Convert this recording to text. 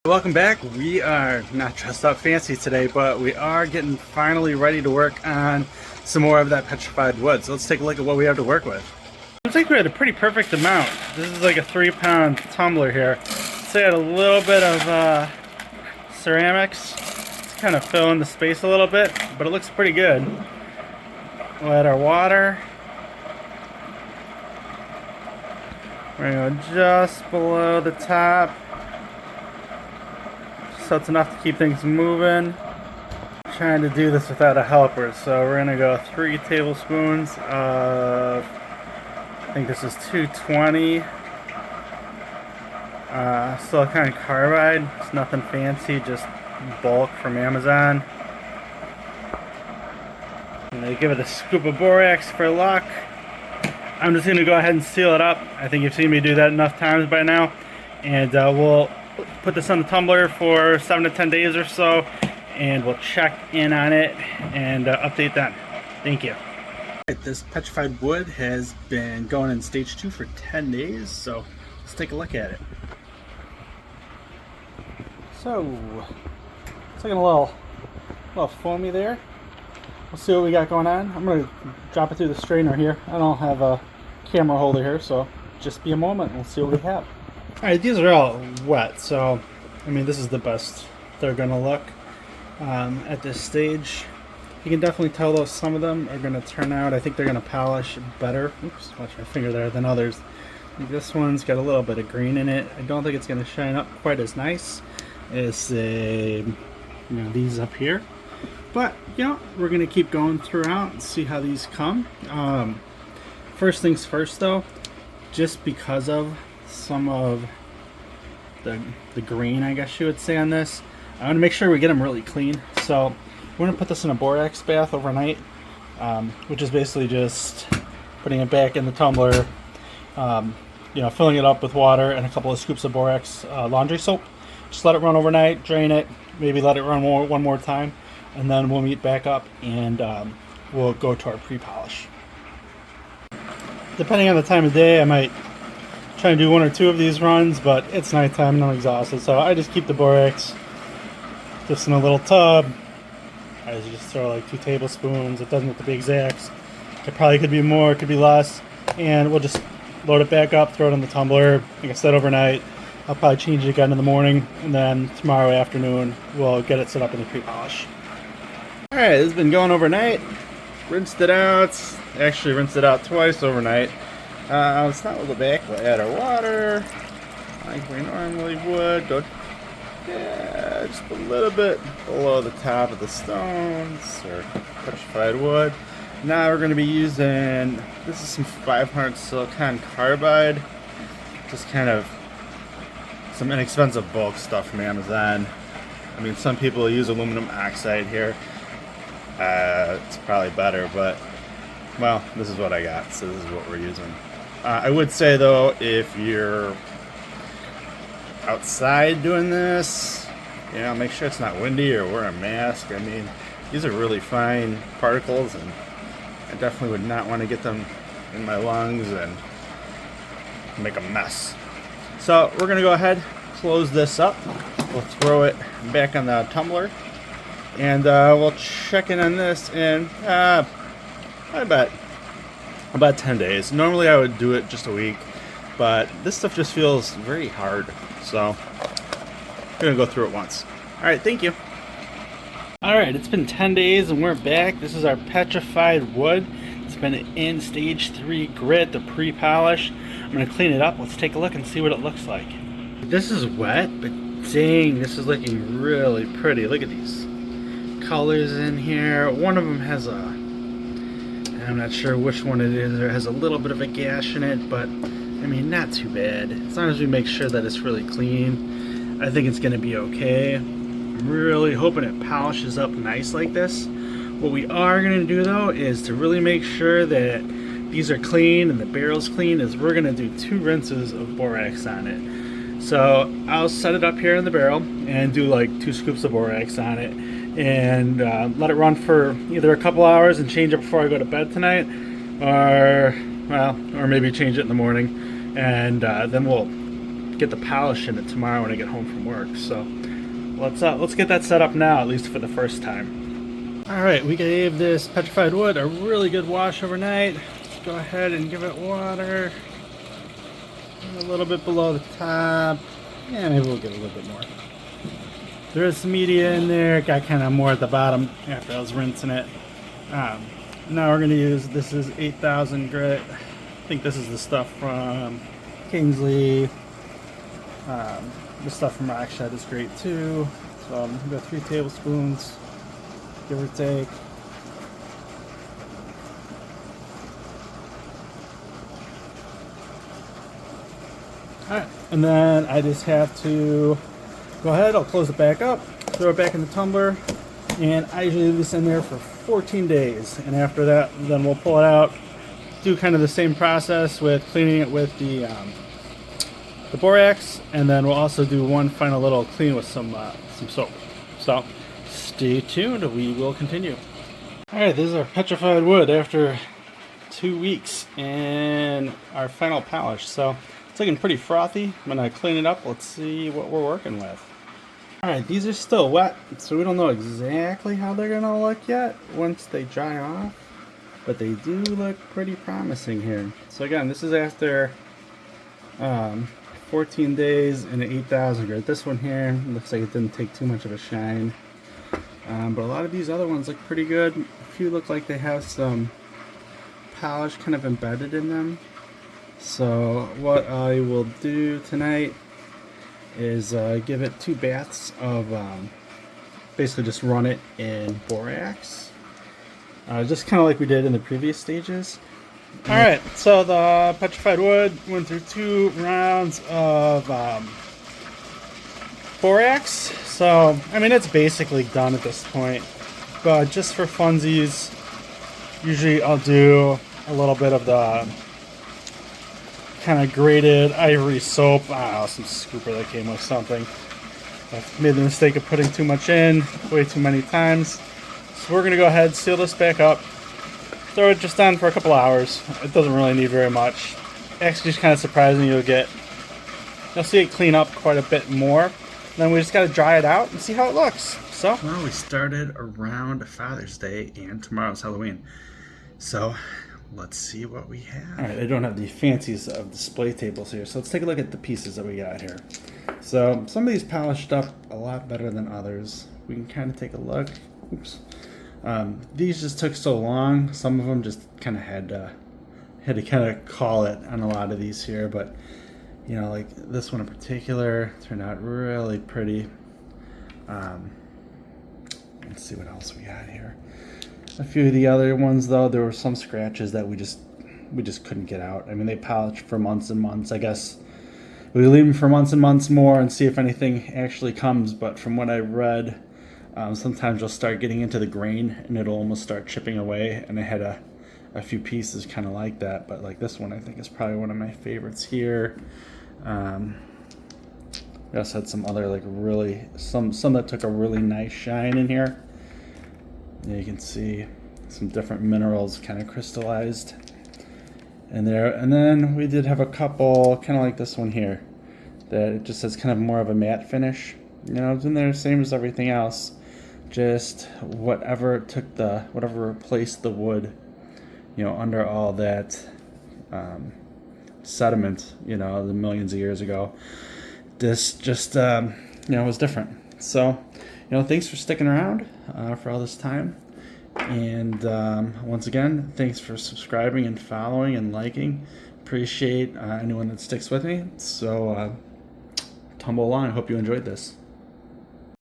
Welcome back. We are not dressed up fancy today, but we are getting finally ready to work on some more of that petrified wood. So let's take a look at what we have to work with. Looks like we had a pretty perfect amount. This is like a 3-pound tumbler here. So we had a little bit of ceramics. It's kind of filling the space a little bit, but it looks pretty good. We'll add our water. We're going to go just below the top, so it's enough to keep things moving. I'm trying to do this without a helper, so we're going to go 3 tablespoons of, I think this is 220 silicon carbide. It's nothing fancy, just bulk from Amazon. And they give it a scoop of borax for luck. I'm just going to go ahead and seal it up. I think you've seen me do that enough times by now. And we'll put this on the tumbler for 7 to 10 days or so, and we'll check in on it and update then. Thank you. This petrified wood has been going in stage 2 for 10 days, so let's take a look at it. So it's looking a little foamy there. We'll see what we got going on. I'm going to drop it through the strainer here. I don't have a camera holder here, so just be a moment and we'll see what we have. Alright, these are all wet, so I mean this is the best they're going to look at this stage. You can definitely tell though some of them are going to turn out, I think they're going to polish better. Oops, watch my finger there, than others. Like this one's got a little bit of green in it. I don't think it's going to shine up quite as nice as these up here. But, we're going to keep going throughout and see how these come. First things first, though, just because of some of the green, I guess you would say, on this, I want to make sure we get them really clean. So we're going to put this in a borax bath overnight, which is basically just putting it back in the tumbler, filling it up with water and a couple of scoops of borax laundry soap. Just let it run overnight, drain it, maybe let it run one more time. And then we'll meet back up and we'll go to our pre-polish. Depending on the time of day, I might try and do 1 or 2 of these runs, but it's nighttime and I'm exhausted, so I just keep the borax just in a little tub. I just throw like 2 tablespoons. It doesn't have to be exact. It probably could be more, it could be less, and we'll just load it back up, throw it in the tumbler. Like I said, overnight. I'll probably change it again in the morning, and then tomorrow afternoon we'll get it set up in the pre-polish. Alright, this has been going overnight. Rinsed it out. Actually rinsed it out twice overnight. Let's not hold it back. We'll add our water like we normally would. Go, just a little bit below the top of the stones or petrified wood. Now we're going to be using, this is some 500 silicon carbide. Just kind of some inexpensive bulk stuff from Amazon. I mean, some people use aluminum oxide here. It's probably better, but well, this is what I got, so this is what we're using. I would say though, if you're outside doing this, make sure it's not windy or wear a mask. I mean, these are really fine particles, and I definitely would not want to get them in my lungs and make a mess. So we're gonna go ahead, close this up. We'll throw it back on the tumbler. And we'll check in on this in, I bet, about 10 days. Normally I would do it just a week, but this stuff just feels very hard. So I'm going to go through it once. Alright, thank you. Alright, it's been 10 days and we're back. This is our petrified wood. It's been in stage 3 grit, the pre-polish. I'm going to clean it up. Let's take a look and see what it looks like. This is wet, but dang, this is looking really pretty. Look at these colors in here. One of them has I'm not sure which one it is. It has a little bit of a gash in it, but I mean, not too bad. As long as we make sure that it's really clean, I think it's going to be okay. I'm really hoping it polishes up nice like this. What we are going to do though is to really make sure that these are clean and the barrel's clean, is we're going to do 2 rinses of borax on it. So I'll set it up here in the barrel and do like 2 scoops of borax on it, and let it run for either a couple hours and change it before I go to bed tonight, or maybe change it in the morning, and then we'll get the polish in it tomorrow when I get home from work. So let's get that set up now, at least for the first time. All right, we gave this petrified wood a really good wash overnight. Let's go ahead and give it water a little bit below the top. Yeah, maybe we'll get a little bit more. There is some media in there. Got kind of more at the bottom after I was rinsing it. Now we're going to use, this is 8,000 grit. I think this is the stuff from Kingsley. The stuff from Rockshed is great too. So I'm going to go 3 tablespoons, give or take. Alright, and then I just have to go ahead, I'll close it back up, throw it back in the tumbler, and I usually leave this in there for 14 days. And after that, then we'll pull it out, do kind of the same process with cleaning it with the borax, and then we'll also do one final little clean with some soap. So stay tuned, we will continue. Alright, this is our petrified wood after 2 weeks and our final polish. So it's looking pretty frothy. I'm going to clean it up. Let's see what we're working with. Alright, these are still wet, so we don't know exactly how they're going to look yet once they dry off. But they do look pretty promising here. So again, this is after 14 days and an 8,000 grit. This one here looks like it didn't take too much of a shine. But a lot of these other ones look pretty good. A few look like they have some polish kind of embedded in them. So what I will do tonight is give it 2 baths of basically just run it in borax, just kind of like we did in the previous stages. Alright, so the petrified wood went through 2 rounds of borax. So I mean, it's basically done at this point, but just for funsies, usually I'll do a little bit of the kind of grated ivory soap. I don't know, some scooper that came with something. I've made the mistake of putting too much in way too many times. So we're going to go ahead, seal this back up, throw it just on for a couple hours. It doesn't really need very much. Actually, just kind of surprising. You'll see it clean up quite a bit more. Then we just got to dry it out and see how it looks. So, well, we started around Father's Day and tomorrow's Halloween. So let's see what we have. Alright, I don't have the fancies of display tables here, so let's take a look at the pieces that we got here. So some of these polished up a lot better than others. We can kind of take a look. Oops. These just took so long. Some of them just kind of had to kind of call it on a lot of these here, but you know, like this one in particular turned out really pretty. Let's see what else we got here. A few of the other ones, though, there were some scratches that we just couldn't get out. I mean, they polished for months and months. I guess we leave them for months and months more and see if anything actually comes. But from what I read, sometimes you'll start getting into the grain and it'll almost start chipping away. And I had a few pieces kind of like that. But like this one, I think is probably one of my favorites here. We also had some other like really some that took a really nice shine in here. You can see some different minerals kind of crystallized in there. And then we did have a couple kind of like this one here that it just has kind of more of a matte finish. You know, it's in there same as everything else. Just whatever replaced the wood, you know, under all that sediment, you know, the millions of years ago. This just you know, was different. So, you know, thanks for sticking around for all this time. And once again, thanks for subscribing and following and liking. Appreciate anyone that sticks with me. So, tumble along. I hope you enjoyed this.